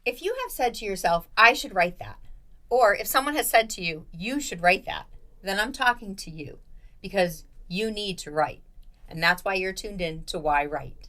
If you have said to yourself, I should write that, or if someone has said to you, you should write that, then I'm talking to you because you need to write. And that's why you're tuned in to yWrite.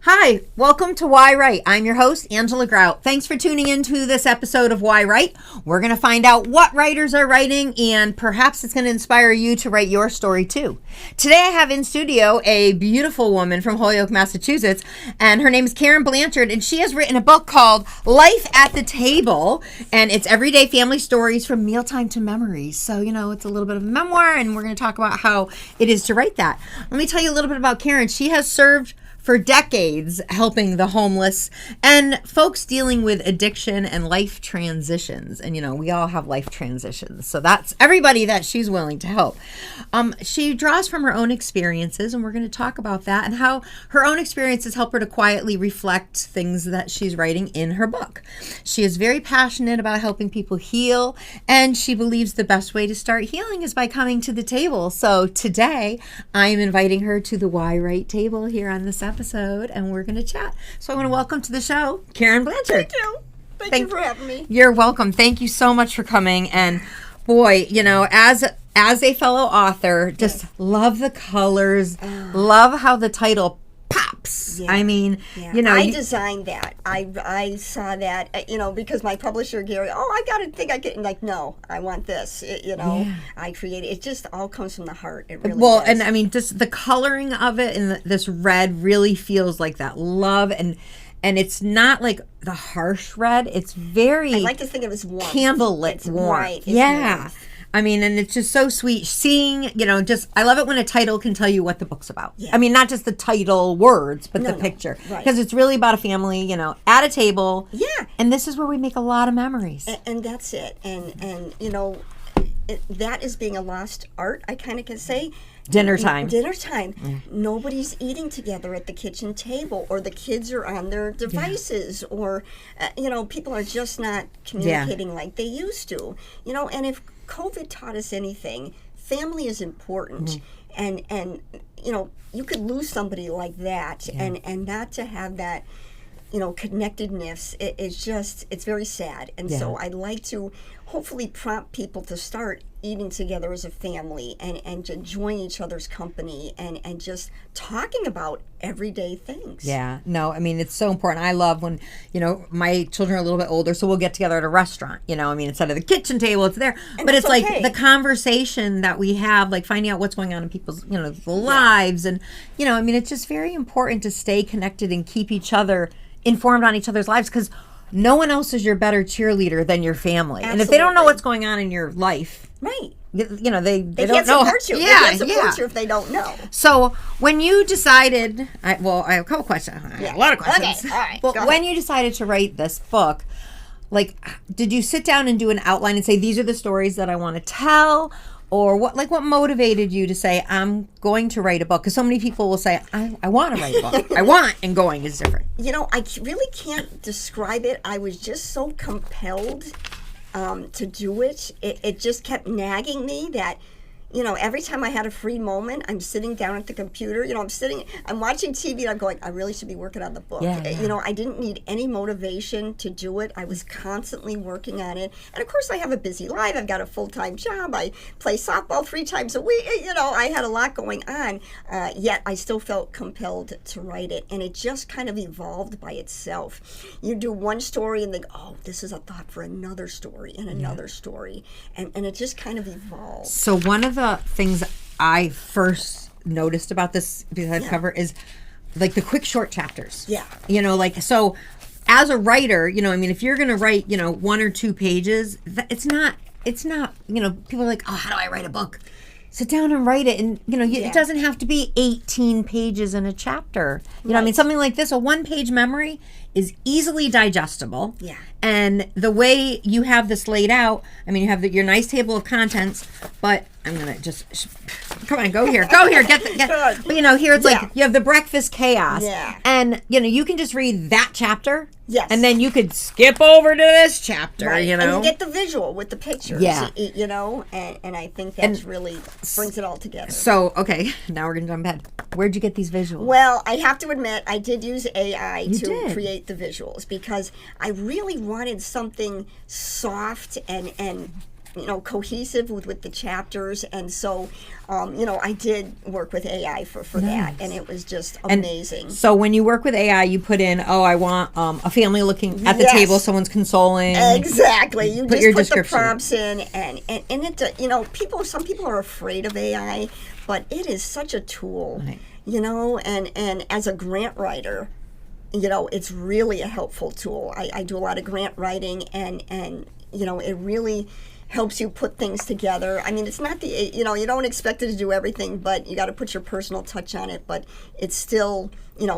Hi, welcome to yWrite. I'm your host, Angela Grout. Thanks for tuning into this episode of yWrite. We're going to find out what writers are writing, and perhaps it's going to inspire you to write your story too. Today I have in studio a beautiful woman from Holyoke, Massachusetts, and her name is Karen Blanchard, and she has written a book called Life at the Table, and it's everyday family stories from mealtime to memories. So, it's a little bit of a memoir, and we're going to talk about how it is to write that. Let me tell you a little bit about Karen. She has served for decades helping the homeless and folks dealing with addiction and life transitions. And, we all have life transitions. So that's everybody that she's willing to help. She draws from her own experiences, and we're going to talk about that and how her own experiences help her to quietly reflect things that she's writing in her book. She is very passionate about helping people heal, and she believes the best way to start healing is by coming to the table. So today, I'm inviting her to the yWrite table here on this episode, and we're going to chat. So I want to welcome to the show Karen Blanchard. Thank you. Thank you for having me. You're welcome. Thank you so much for coming. And boy, as a fellow author, just love the colors, love how the title pops. Yeah. I mean, I designed that. I saw that, because my publisher, Gary, I get, no, I want this, I created, it just all comes from the heart. It really does. And I mean, just the coloring of it and this red really feels like that love, and it's not like the harsh red. It's very, I like to think of it as warmth. Candlelit warmth. Right. Warmth. I mean, and it's just so sweet seeing, I love it when a title can tell you what the book's about. Yeah. I mean, not just the title words, but the picture. Right. Because it's really about a family, at a table. Yeah. And this is where we make a lot of memories. And that's it. And that is being a lost art, I kind of can say. Dinner time. Nobody's eating together at the kitchen table, or the kids are on their devices, or, people are just not communicating like they used to. And if COVID taught us anything, family is important. And you could lose somebody like that, and not to have that, connectedness, it's very sad. And so I'd like to hopefully prompt people to start eating together as a family, and to join each other's company, and just talking about everyday things. Yeah, no, I mean, it's so important. I love when, my children are a little bit older, so we'll get together at a restaurant, instead of the kitchen table, it's there. And but it's okay. like the conversation that we have, like finding out what's going on in people's, lives. And, it's just very important to stay connected and keep each other informed on each other's lives, because no one else is your better cheerleader than your family. Absolutely. And if they don't know what's going on in your life, right, they don't can't know. Support you. Yeah, they can't support you if they don't know. So when you decided, I have a couple questions. I have a lot of questions. Okay, all right. Well, when you decided to write this book, did you sit down and do an outline and say, these are the stories that I want to tell? Or what motivated you to say, I'm going to write a book? Because so many people will say, I want to write a book. I want, and going is different. I really can't describe it. I was just so compelled to do it. It just kept nagging me that, every time I had a free moment, I'm sitting down at the computer, I'm watching TV, and I'm going, I really should be working on the book. Yeah. I didn't need any motivation to do it. I was constantly working on it. And of course, I have a busy life. I've got a full-time job. I play softball 3 times a week. I had a lot going on, yet I still felt compelled to write it. And it just kind of evolved by itself. You do one story and think, oh, this is a thought for another story and another story. And it just kind of evolved. So one of the things I first noticed about this cover is like the quick short chapters. Yeah. So as a writer, if you're going to write, 1 or 2 pages, it's not, people are like, oh, how do I write a book? Sit down and write it. And, it doesn't have to be 18 pages in a chapter. Something like this, a 1-page memory is easily digestible. Yeah. And the way you have this laid out, I mean, you have your nice table of contents, but I'm going to just, come on, go here, but here it's like, you have the breakfast chaos. Yeah. And, you can just read that chapter. Yes. And then you could skip over to this chapter, And you get the visual with the pictures. Yeah. And I think that's really brings it all together. So, okay, now we're going to jump ahead. Where'd you get these visuals? Well, I have to admit, I did use AI to create the visuals because I really wanted something soft and cohesive with the chapters, and so I did work with AI for that, and it was just amazing. And so when you work with AI, you put in, I want a family looking at the table, someone's consoling. Exactly. You put just put the prompts in, and it some people are afraid of AI, but it is such a tool, right. And as a grant writer, it's really a helpful tool. I do a lot of grant writing, and it really helps you put things together. I mean, it's not you don't expect it to do everything, but you got to put your personal touch on it, but it's still,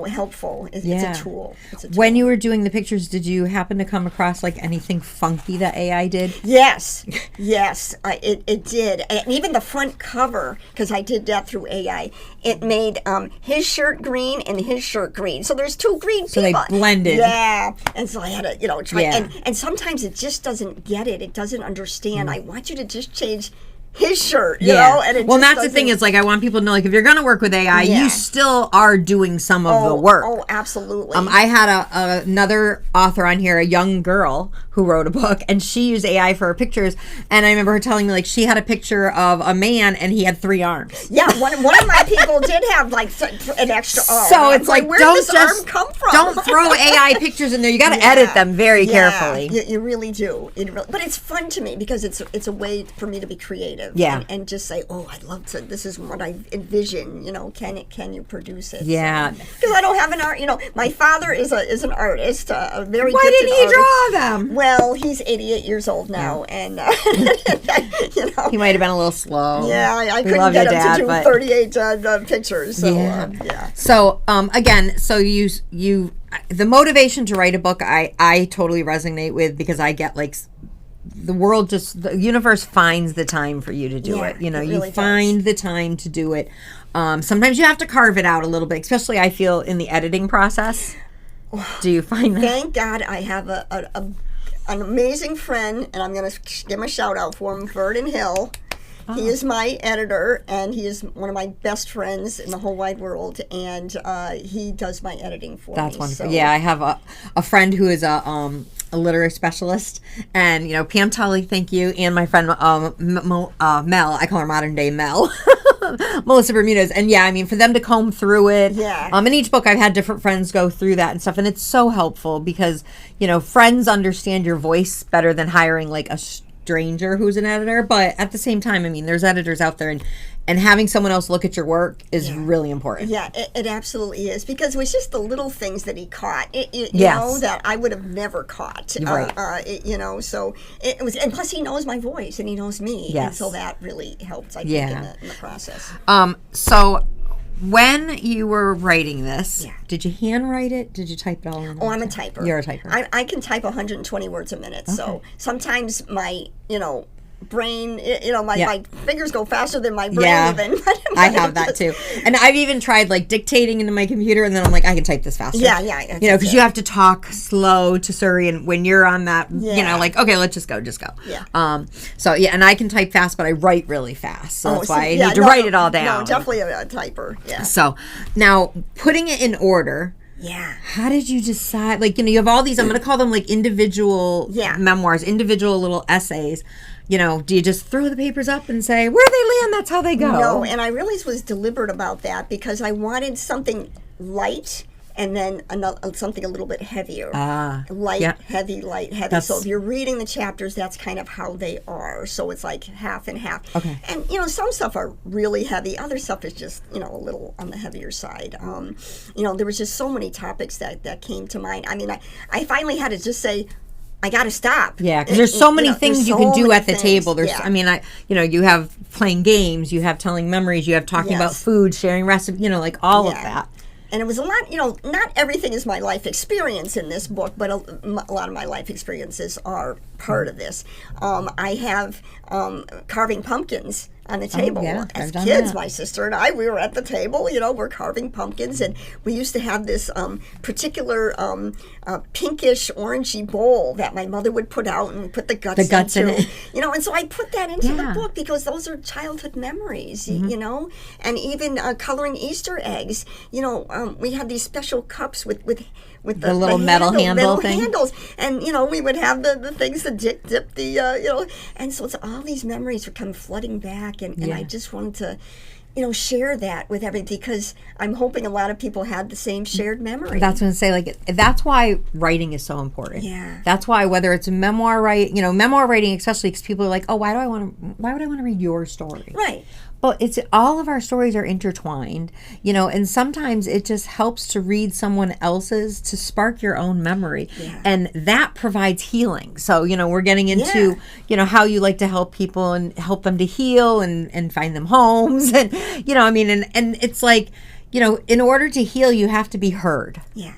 helpful. It's a tool. When you were doing the pictures, did you happen to come across like anything funky that AI did? Yes, it did. And even the front cover, because I did that through AI, it made his shirt green and his shirt green. So there's two green people. So they blended. Yeah. And so I had to, try. Yeah. And sometimes it just doesn't get it. It doesn't understand. I want you to just change his shirt, you know? And well, that's the thing is, like, I want people to know, like, if you're going to work with AI, you still are doing some of the work. Oh, absolutely. I had another author on here, a young girl who wrote a book, and she used AI for her pictures, and I remember her telling me, like, she had a picture of a man, and he had 3 arms. Yeah, one of my people did have, like, an extra arm. So it's like, where did this arm come from? Don't throw AI pictures in there. You got to edit them very carefully. You really do. But it's fun to me, because it's a way for me to be creative. Yeah. And just say, I'd love to, this is what I envision, can you produce it? Yeah. Because I don't have an art, my father is an artist, a very Why gifted didn't he artist. draw them? Well, he's 88 years old now, and, He might have been a little slow. Yeah, I couldn't get him to do 38 pictures. So, So, again, the motivation to write a book, I totally resonate with, because I get, like, the universe finds the time for you to do it. You really find the time to do it. Sometimes you have to carve it out a little bit, especially I feel in the editing process. Do you find that? Thank God I have an amazing friend, and I'm going to give him a shout out for him, Verdon Hill. He is my editor, and he is one of my best friends in the whole wide world, and he does my editing for me. That's wonderful. So. Yeah, I have a friend who is a literary specialist, and Pam Tully, thank you, and my friend Mel, I call her modern day Mel, Melissa Bermudez, and for them to comb through it. Yeah. In each book, I've had different friends go through that and stuff, and it's so helpful because friends understand your voice better than hiring like a stranger who's an editor, but at the same time, there's editors out there, and having someone else look at your work is really important. Yeah, it absolutely is, because it was just the little things that he caught, that I would have never caught. Right. So it was, and plus he knows my voice and he knows me, and so that really helped, I think, in the process. So when you were writing this, did you handwrite it? Did you type it all in? Oh, I'm a typer. You're a typer. I can type 120 words a minute. Okay. So sometimes my, brain, my fingers go faster than my brain even. I have that too. And I've even tried like dictating into my computer, and then I'm like, I can type this faster. Yeah. Because you have to talk slow to Surrey, and when you're on that, like, okay, let's just go. Yeah. And I can type fast, but I write really fast. So that's why I need to write it all down. No, definitely a typer. Yeah. So now putting it in order. Yeah. How did you decide? Like, you have all these, I'm going to call them like individual memoirs, individual little essays. Do you just throw the papers up and say, where they land, that's how they go? No, and I really was deliberate about that, because I wanted something light and then something a little bit heavier. Light, heavy, light, heavy. So if you're reading the chapters, that's kind of how they are. So it's like half and half. Okay. And, some stuff are really heavy. Other stuff is just, a little on the heavier side. There was just so many topics that came to mind. I finally had to just say, I got to stop. Yeah, because there's so many things you can do at the table. There's, you have playing games, you have telling memories, you have talking about food, sharing recipes, like all of that. And it was a lot, not everything is my life experience in this book, but a lot of my life experiences are part of this. I have carving pumpkins on the table. As kids, my sister and I, we were at the table, we're carving pumpkins, and we used to have this particular pinkish orangey bowl that my mother would put out, and we put the guts in it. And so I put that into the book because those are childhood memories, and even coloring Easter eggs. We had these special cups with the little metal handles, and we would have the things to dip the and so it's all these memories would come flooding back, and I just wanted to share that with everybody, because I'm hoping a lot of people had the same shared memory. That's what I say. That's why writing is so important. Yeah. That's why, whether it's memoir writing, memoir writing, especially because people are like, oh, why would I want to read your story? Right. Well, it's all of our stories are intertwined, and sometimes it just helps to read someone else's to spark your own memory, and that provides healing. So, we're getting into, how you like to help people and help them to heal and find them homes, and and it's like, in order to heal, you have to be heard. Yeah.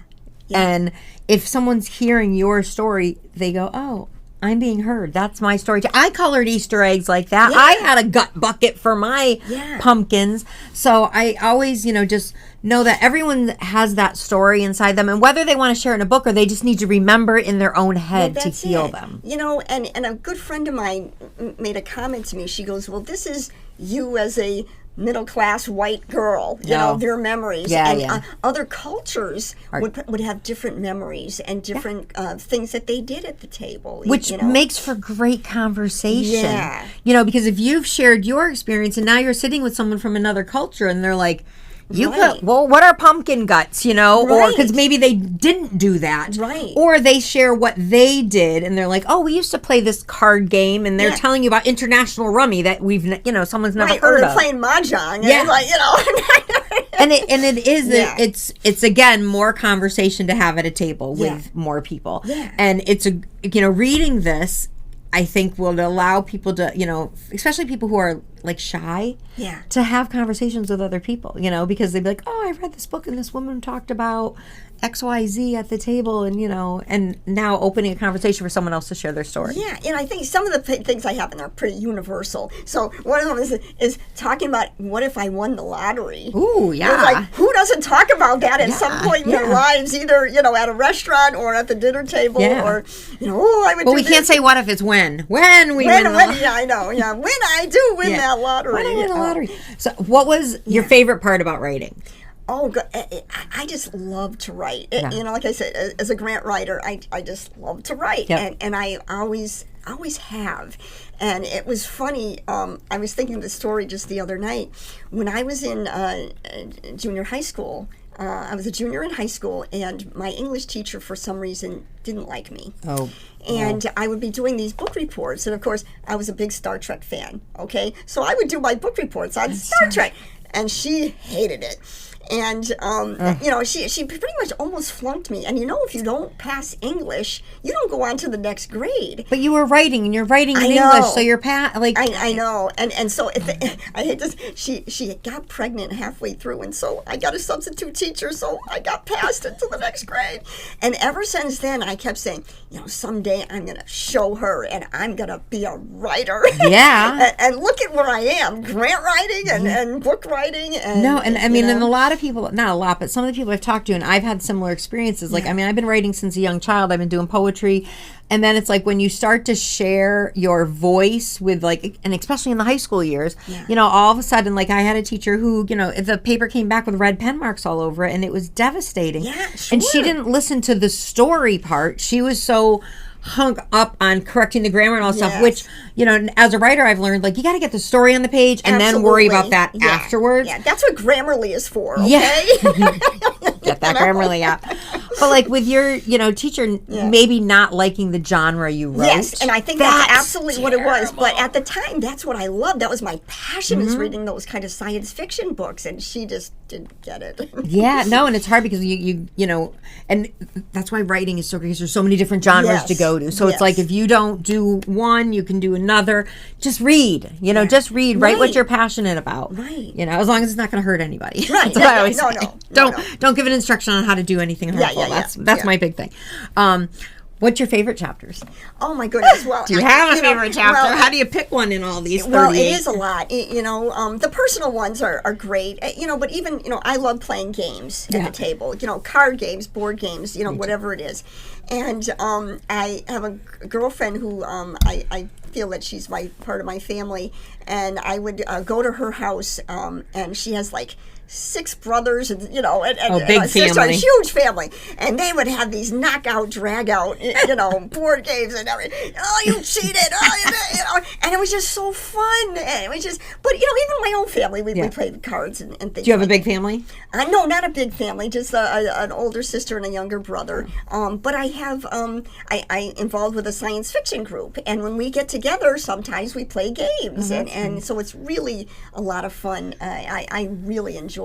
And if someone's hearing your story, they go, oh, I'm being heard. That's my story. I colored Easter eggs like that. I had a gut bucket for my pumpkins. So I always, just know that everyone has that story inside them. And whether they want to share it in a book or they just need to remember it in their own head to heal them. And a good friend of mine made a comment to me. She goes, well, this is you as a middle-class white girl, their memories. Other cultures would have different memories and different things that they did at the table. Which makes for great conversation. Yeah. Because if you've shared your experience and now you're sitting with someone from another culture and they're like, what are pumpkin guts, or because maybe they didn't do that. Right. Or they share what they did and they're like, oh, we used to play this card game, and they're telling you about international rummy that we've, someone's never heard of. Or playing mahjong. And it's again, more conversation to have at a table with more people. Yeah. And it's reading this, I think, will allow people to, especially people who are like shy, to have conversations with other people, because they'd be like, oh, I read this book and this woman talked about XYZ at the table, and and now opening a conversation for someone else to share their story. Yeah, and I think some of the things I have in there are pretty universal. So one of them is talking about, what if I won the lottery? Ooh, yeah. It's like, who doesn't talk about that at some point in their lives, either at a restaurant or at the dinner table, or I would. But we can't say what if, it's when we win. Yeah, I know. Yeah, when I do win that lottery. When I win the lottery. So, what was your favorite part about writing? Oh, I just love to write. Like I said, as a grant writer, I just love to write, and I always have. And it was funny. I was thinking of the story just the other night when I was in junior high school. I was a junior in high school, and my English teacher, for some reason, didn't like me. Oh. And I would be doing these book reports, and of course, I was a big Star Trek fan. Okay, so I would do my book reports on Star Trek, and she hated it. And, she pretty much almost flunked me. And, if you don't pass English, you don't go on to the next grade. But you were writing, and you're writing in English, so you're I know. And so I hate this. She got pregnant halfway through, and so I got a substitute teacher, so I got passed into the next grade. And ever since then, I kept saying, someday I'm going to show her, and I'm going to be a writer. Yeah. and look at where I am, grant writing and book writing. And, and a lot of people, not a lot, but some of the people I've talked to, and I've had similar experiences. I've been writing since a young child. I've been doing poetry. And then it's like when you start to share your voice with and especially in the high school years, all of a sudden, I had a teacher who, the paper came back with red pen marks all over it, and it was devastating. Yeah, sure. And she didn't listen to the story part. She was so hung up on correcting the grammar and all stuff, which, as a writer, I've learned, you got to get the story on the page and then worry about that afterwards. Yeah, that's what Grammarly is for, okay? Yeah. Get that Grammarly out. But like with your, teacher maybe not liking the genre you wrote. Yes, and I think that's absolutely what it was. But at the time, that's what I loved. That was my passion, is reading those kind of science fiction books, and she just didn't get it. Yeah, no, and it's hard because you and that's why writing is so great, because there's so many different genres to go to. So it's like, if you don't do one, you can do another. Just read, just read. Write what you're passionate about. Right. As long as it's not going to hurt anybody. Right. That's what I always say. No. Don't give an instruction on how to do anything hurtful. That's my big thing. What's your favorite chapters? Oh my goodness! Well, do you have a favorite chapter? How do you pick one in all these? Well, it is a lot. The personal ones are great. But even I love playing games at the table. Card games, board games. Whatever it is. And I have a girlfriend who I feel that she's part of my family, and I would go to her house, and she has like 6 brothers, and big family, a huge family, and they would have these knockout, drag out, board games and everything. Oh, you cheated! And it was just so fun. And it was just, but even my own family, we played cards and things. Do you have a big family? No, not a big family. Just an older sister and a younger brother. But I have I involved with a science fiction group, and when we get together, sometimes we play games, and so it's really a lot of fun. I really enjoy.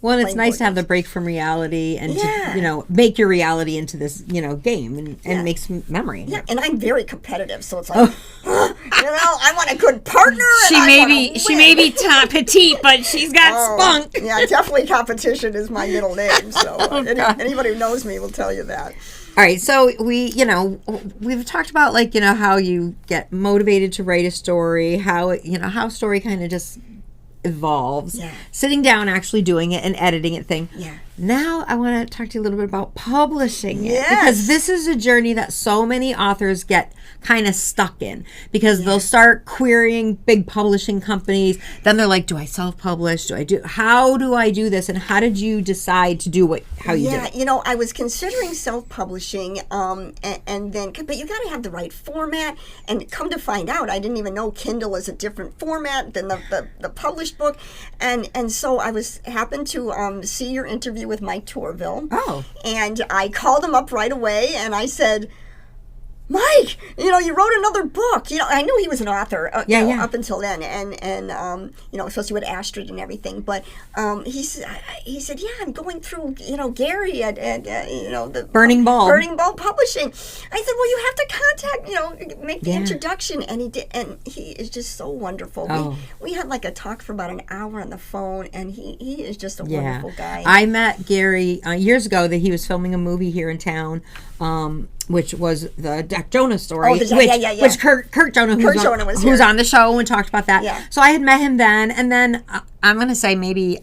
Well, it's nice to have the break from reality and to, make your reality into this, game and makes memory. Yeah, and I'm very competitive, so it's like, I want a good partner. She may be petite, but she's got spunk. Yeah, definitely competition is my middle name. So anybody who knows me will tell you that. All right, so we've talked about how you get motivated to write a story, how story kind of just evolves, sitting down, actually doing it and editing it thing. Yeah. Now I want to talk to you a little bit about publishing it, because this is a journey that so many authors get kind of stuck in, because they'll start querying big publishing companies. Then they're like, do I self-publish? How do I do this? And how did you decide to do how you did it? I was considering self-publishing, and then, but you got to have the right format. And come to find out, I didn't even know Kindle is a different format than the published book. And so I happened to see your interview with Mike Torville. Oh. And I called him up right away, and I said, Mike, you wrote another book. I knew he was an author up until then, and especially with Astrid and everything. But he said, yeah, I'm going through, Gary at the Burning Bulb Publishing. I said, well, you have to contact, make the introduction, and he did, and he is just so wonderful. Oh. We had like a talk for about an hour on the phone, and he is just a wonderful guy. I met Gary years ago that he was filming a movie here in town. Which was the Jack Jonah story, which Kurt Jonah, who's on the show, and talked about that. Yeah. So I had met him then, and then I'm going to say maybe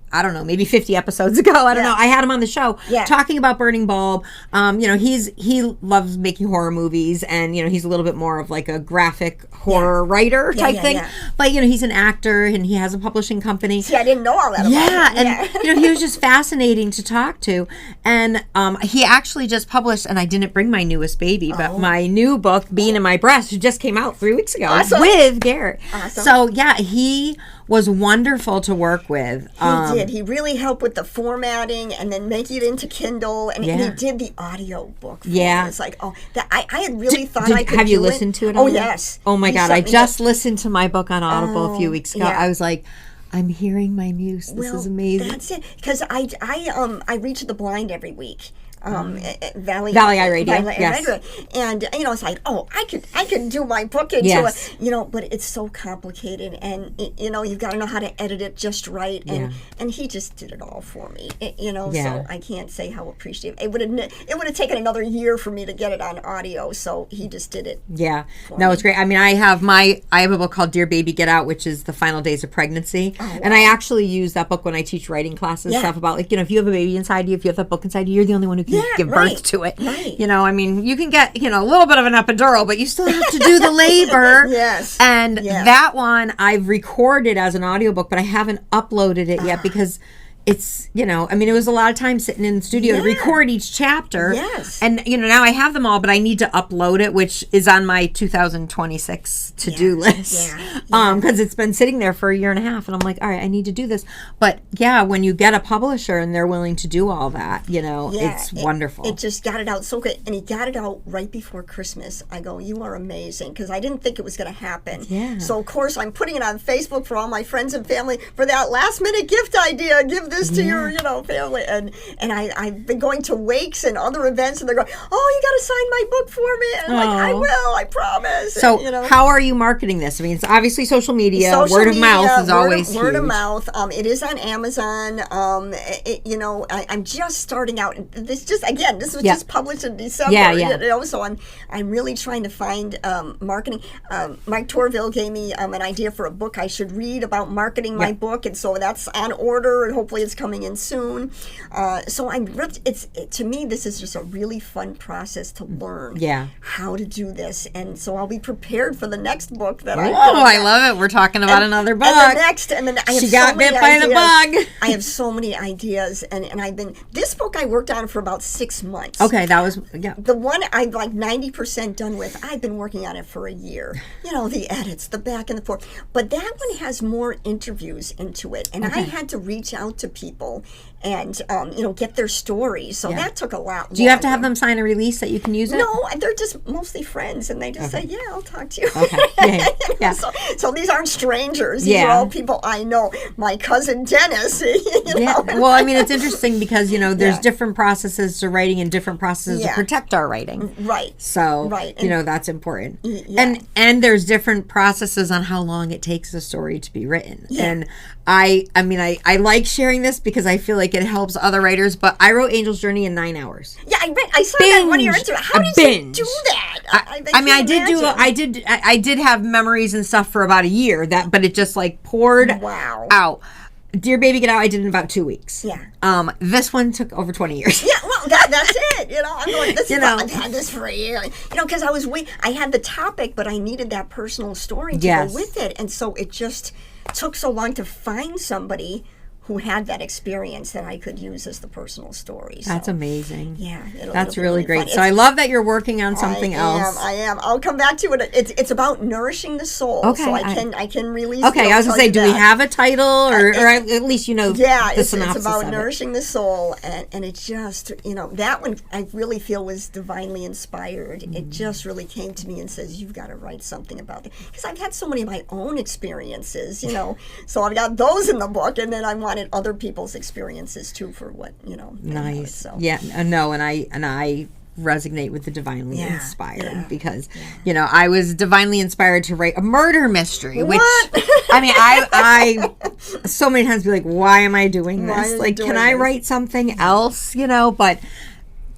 50 episodes ago, I don't know, I had him on the show talking about Burning Bulb. He loves making horror movies, and he's a little bit more of like a graphic horror writer type thing. But he's an actor, and he has a publishing company. See, I didn't know all that about him. And he was just fascinating to talk to. And he actually just published, and I didn't bring my newest baby, but my new book, Being in My Breast, just came out 3 weeks ago with Garrett. Awesome. So he was wonderful to work with. He did. He really helped with the formatting and then making it into Kindle, and he did the audio book for me. It's like, I had really thought I could have you listened to it? Oh, yes. Oh my God, I just listened to my book on Audible a few weeks ago. I was like, I'm hearing my muse. This is amazing. That's it. Because I read to the blind every week. Valley iRadio, and it's like, I could do my book into it, but it's so complicated, and you've got to know how to edit it just right, and he just did it all for me, so I can't say how appreciative. It would have taken another year for me to get it on audio, so he just did it. It's great. I mean, I have a book called Dear Baby Get Out, which is the final days of pregnancy, and I actually use that book when I teach writing classes, stuff about if you have a baby inside you, if you have that book inside you, you're the only one who can give birth to it. Right. I mean, you can get, a little bit of an epidural, but you still have to do the labor. And that one I've recorded as an audiobook, but I haven't uploaded it yet because it's, I mean, it was a lot of time sitting in the studio to record each chapter. Yes. And, now I have them all, but I need to upload it, which is on my 2026 to-do list. Because it's been sitting there for a year and a half. And I'm like, all right, I need to do this. But, when you get a publisher and they're willing to do all that, it's wonderful. It just got it out so good. And he got it out right before Christmas. I go, you are amazing. Because I didn't think it was going to happen. Yeah. So, of course, I'm putting it on Facebook for all my friends and family for that last-minute gift idea. Give this to your, family. And I've been going to wakes and other events, and they're going, oh, you got to sign my book for me. And I'm like, I will, I promise. So how are you marketing this? I mean, it's obviously social media. Word of mouth is always huge. Word of mouth. It is on Amazon. I'm just starting out. This was just published in December. So I'm really trying to find marketing. Mike Torville gave me an idea for a book I should read about marketing my book, and so that's on order, and hopefully it's coming in soon. So to me, this is just a really fun process to learn how to do this, and so I'll be prepared for the next book that I love it. We're talking about another book. And then I have she got bit by the bug. I have so many ideas, and this book I worked on for about 6 months. Okay, that was the one I'm like 90% done with. I've been working on it for a year. The edits, the back and the forth, but that one has more interviews into it, and I had to reach out to people and get their stories. So that took a lot longer. Do you have to have them sign a release that you can use it? No, they're just mostly friends, and they just say, yeah, I'll talk to you. Okay. So these aren't strangers. These are all people I know. My cousin Dennis. Well, I mean, it's interesting because, there's different processes to writing and different processes to protect our writing. Right. So, that's important. And there's different processes on how long it takes a story to be written. Yeah. And I like sharing this because I feel like it helps other writers, but I wrote Angel's Journey in 9 hours. Yeah, I saw that one of your interviews. How did you do that? I did have memories and stuff for about a year, but it just like poured out. Dear Baby Get Out, I did in about 2 weeks. Yeah. This one took over 20 years. Yeah, well, that's it. I'm going, I've had this for a year. Because I had the topic, but I needed that personal story to go with it. And so it just took so long to find somebody who had that experience that I could use as the personal story. So, that's amazing. Yeah. That's really great. So I love that you're working on something else. I am. I'll come back to it. It's about nourishing the soul. Okay. So I can release. Okay, I was going to say, do we have a title or at least the synopsis it's about of nourishing the soul, and it just that one I really feel was divinely inspired. It just really came to me and says, you've got to write something about it, because I've had so many of my own experiences. So I've got those in the book, and then I wanted other people's experiences too for what nice. So. Yeah, no, and I resonate with the divinely inspired because I was divinely inspired to write a murder mystery, which I so many times be like, why am I doing this? Like, can I write something else? But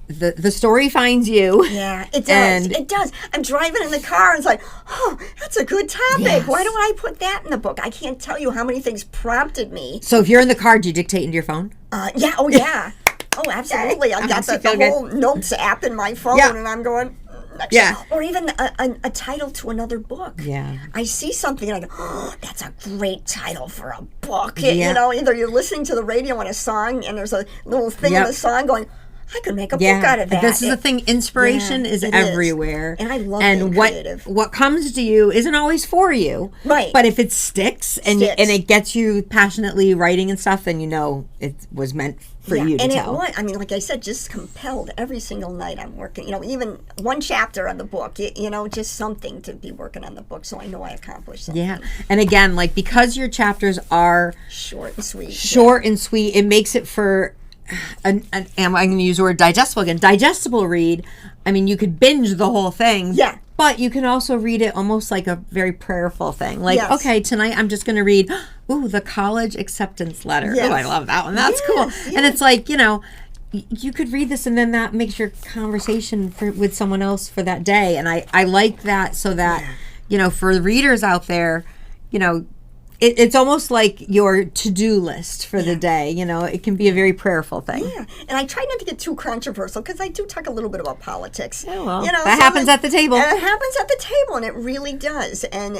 the story finds you. Yeah, it does. It does. I'm driving in the car and it's like, oh, that's a good topic. Yes. Why don't I put that in the book? I can't tell you how many things prompted me. So if you're in the car, do you dictate into your phone? Yeah. Oh, yeah. Oh, absolutely. I've got the whole notes app in my phone, and I'm going. Yeah. Or even a title to another book. Yeah. I see something and I go, oh, that's a great title for a book. Yeah. Either you're listening to the radio on a song and there's a little thing in the song going, I could make a book out of that. This is the thing. Inspiration is everywhere. And I love being creative. What comes to you isn't always for you. Right. But if it sticks and it gets you passionately writing and stuff, then it was meant for you to tell. And like I said, just compelled every single night I'm working. Even one chapter on the book, just something to be working on the book so I know I accomplished something. Yeah. And again, because your chapters are short and sweet. It makes it for... I'm going to use the word digestible again. Digestible read. I mean, you could binge the whole thing. Yeah. But you can also read it almost like a very prayerful thing. Like, okay, tonight I'm just going to read, the college acceptance letter. Yes. Oh, I love that one. That's cool. Yes. And it's like, you could read this and then that makes your conversation with someone else for that day. And I like that so that, for the readers out there, it's almost like your to-do list for the day. It can be a very prayerful thing. Yeah, and I try not to get too controversial because I do talk a little bit about politics. Yeah, well, that happens at the table. It happens at the table, and it really does. And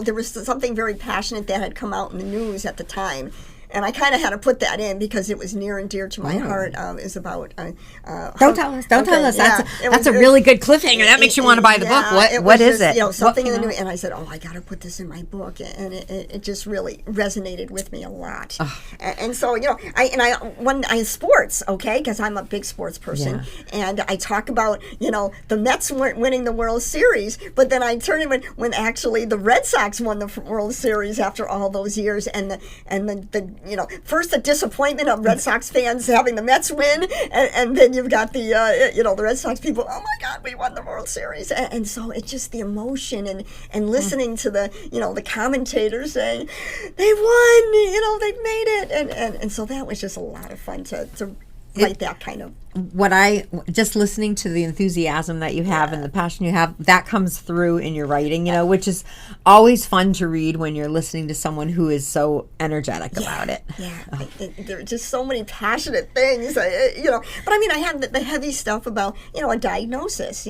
there was something very passionate that had come out in the news at the time. and I kind of had to put that in because it was near and dear to my heart. Is about don't tell us. That's a really good cliffhanger. That makes you want to buy the book. What is it? Something in the new. And I said, I got to put this in my book, and it just really resonated with me a lot. And so I sports, okay, because I'm a big sports person, and I talk about the Mets weren't winning the World Series, but then I turn it when actually the Red Sox won the World Series after all those years, and the first the disappointment of Red Sox fans having the Mets win, and then you've got the the Red Sox people, oh my God, we won the World Series, and so it's just the emotion and listening to the commentators saying they won, they've made it, and so that was just a lot of fun to write that kind of. Just listening to the enthusiasm that you have and the passion you have, that comes through in your writing, which is always fun to read when you're listening to someone who is so energetic about it. Yeah, there are just so many passionate things, But I mean, I have the heavy stuff about, a diagnosis,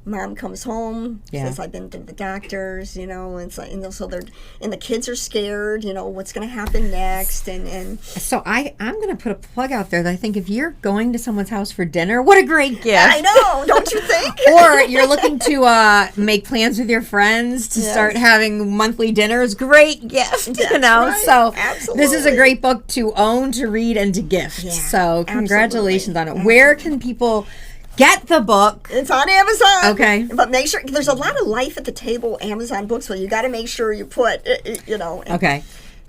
Mom comes home, says I've been to the doctors, so the kids are scared, what's going to happen next, and so I'm going to put a plug out there that I think if you're going to someone's house for dinner, what a great gift! I know, don't you think? Or you're looking to make plans with your friends to start having monthly dinners, great gift, Right. So absolutely. This is a great book to own, to read, and to gift. Yeah, so congratulations on it. Absolutely. Where can people get the book? It's on Amazon. Okay. But make sure, there's a lot of Life at the Table Amazon books, so you got to make sure you put, Okay.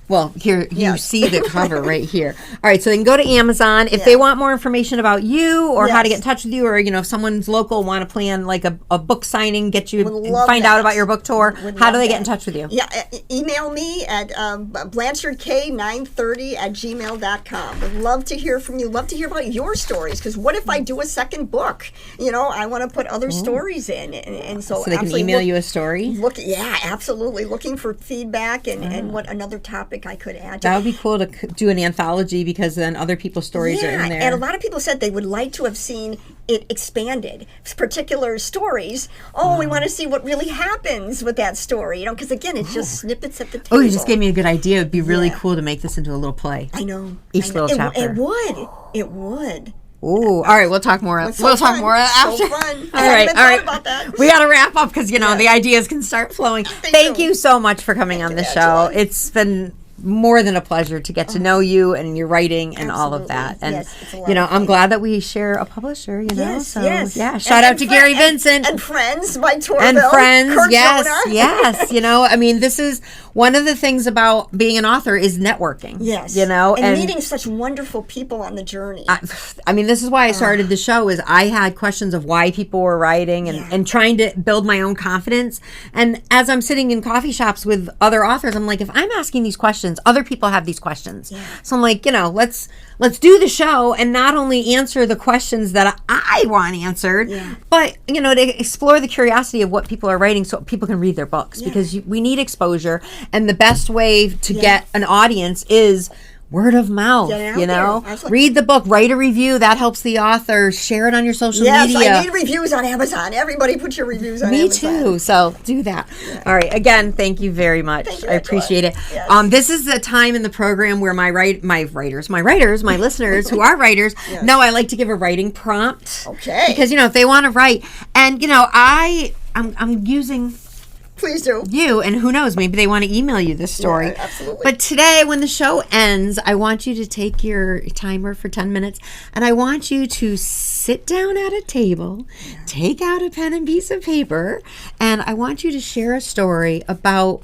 Well, here you see the cover right here. All right, so they can go to Amazon. If they want more information about you or how to get in touch with you, or if someone's local want to plan like a book signing, get you find out about your book tour, how do they get in touch with you? Yeah, email me at blanchardk930@gmail.com. Would love to hear from you. Love to hear about your stories, because what if I do a second book? I want to put other stories in, and so they can email you a story. Absolutely. Looking for feedback and what another topic I could add. That would be cool to do an anthology, because then other people's stories are in there. And a lot of people said they would like to have seen it expanded, particular stories. We want to see what really happens with that story, because again, it's just snippets at the table. Oh, you just gave me a good idea. It'd be really cool to make this into a little play. I know. Each little chapter. It would. Ooh, all right. We'll talk more. We'll talk more after. So fun. All right. About that. We got to wrap up because the ideas can start flowing. Thank you so much for coming on the show. It's been more than a pleasure to get to know you and your writing and all of that. And I'm glad that we share a publisher. Shout out to Gary Vincent and friends, Mike Torville, and friends. Kurt yes. Jonah. I mean, this is one of the things about being an author is networking. Yes, and meeting such wonderful people on the journey. I mean, this is why I started the show. Is I had questions of why people were writing and trying to build my own confidence. And as I'm sitting in coffee shops with other authors, I'm like, if I'm asking these questions, other people have these questions. So I'm like, let's do the show and not only answer the questions that I want answered, but to explore the curiosity of what people are writing, so people can read their books, because we need exposure, and the best way to get an audience is word of mouth. Read the book, write a review. That helps the author. Share it on your social media. Yes, I need reviews on Amazon. Everybody put your reviews on Amazon. Me too. So do that. All right. Again, thank you very much. I appreciate it. Yes. This is the time in the program where my listeners who are writers know I like to give a writing prompt. Okay. Because if they want to write, and I'm using. Please do. You, and who knows, maybe they want to email you this story. Yeah, absolutely. But today, when the show ends, I want you to take your timer for 10 minutes, and I want you to sit down at a table, take out a pen and piece of paper, and I want you to share a story about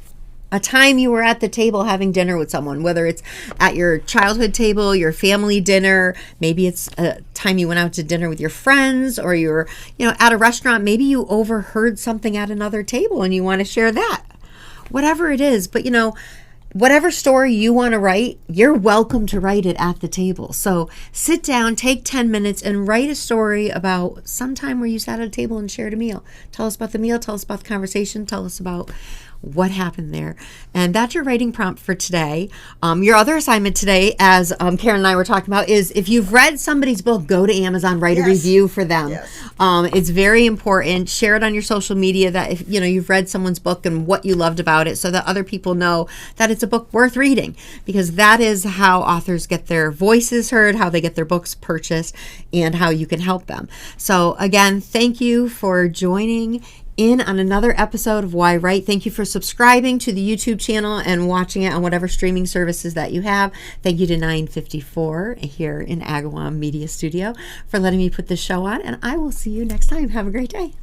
a time you were at the table having dinner with someone, whether it's at your childhood table, your family dinner, maybe it's a time you went out to dinner with your friends, or you're, at a restaurant, maybe you overheard something at another table and you want to share that. Whatever it is, but whatever story you want to write, you're welcome to write it at the table. So sit down, take 10 minutes and write a story about some time where you sat at a table and shared a meal. Tell us about the meal, tell us about the conversation, tell us about what happened there. And that's your writing prompt for today. Your other assignment today, as Karen and I were talking about, is if you've read somebody's book, go to Amazon, write a review for them. Yes. It's very important. Share it on your social media that if you've read someone's book and what you loved about it, so that other people know that it's a book worth reading, because that is how authors get their voices heard, how they get their books purchased, and how you can help them. So again, thank you for joining in on another episode of yWrite. Thank you for subscribing to the YouTube channel and watching it on whatever streaming services that you have. Thank you to 954 here in Agawam Media Studio for letting me put this show on, and I will see you next time. Have a great day.